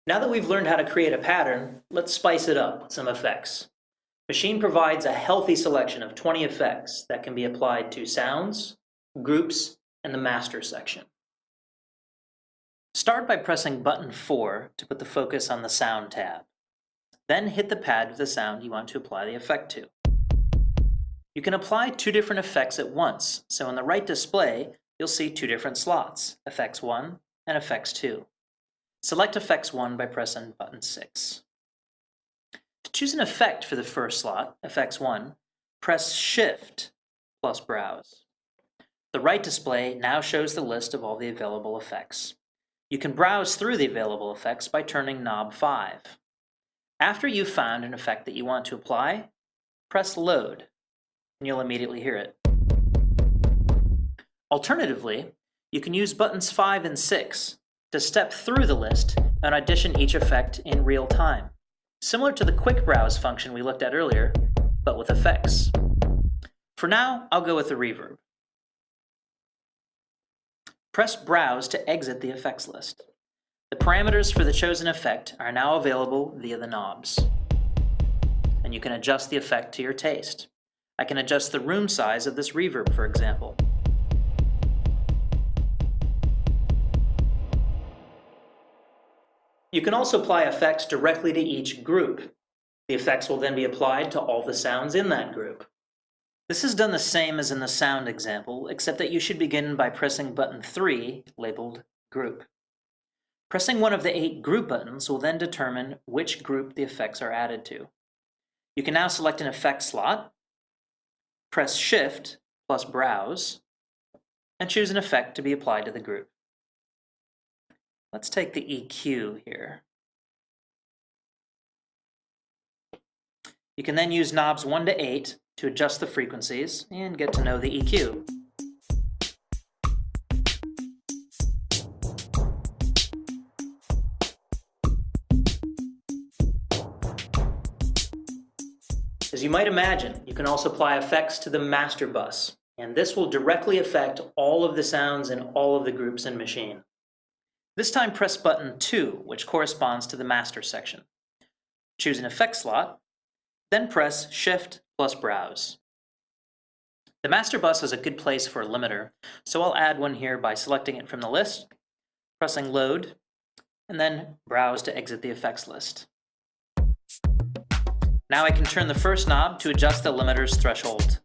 Now that we've learned how to create a pattern, let's spice it up with some effects. Maschine provides a healthy selection of 20 effects that can be applied to sounds, groups, and the master section. Start by pressing button 4 to put the focus on the sound tab. Then hit the pad with the sound you want to apply the effect to. You can apply two different effects at once, so in the right display, you'll see two different slots, Effects 1 and Effects 2. Select Effects 1 by pressing button 6. To choose an effect for the first slot, Effects 1, press Shift plus Browse. The right display now shows the list of all the available effects. You can browse through the available effects by turning knob 5. After you've found an effect that you want to apply, press Load, and you'll immediately hear it. Alternatively, you can use buttons 5 and 6 to step through the list and audition each effect in real time, similar to the quick browse function we looked at earlier, but with effects. For now, I'll go with the reverb. Press Browse to exit the effects list. The parameters for the chosen effect are now available via the knobs, and you can adjust the effect to your taste. I can adjust the room size of this reverb, for example. You can also apply effects directly to each group. The effects will then be applied to all the sounds in that group. This is done the same as in the sound example, except that you should begin by pressing button 3, labeled Group. Pressing one of the 8 group buttons will then determine which group the effects are added to. You can now select an effect slot, press Shift plus Browse, and choose an effect to be applied to the group. Let's take the EQ here. You can then use knobs 1 to 8 to adjust the frequencies and get to know the EQ. As you might imagine, you can also apply effects to the master bus, and this will directly affect all of the sounds in all of the groups in Maschine. This time press button 2, which corresponds to the master section. Choose an effect slot, then press Shift plus Browse. The master bus is a good place for a limiter, so I'll add one here by selecting it from the list, pressing Load, and then Browse to exit the effects list. Now I can turn the first knob to adjust the limiter's threshold.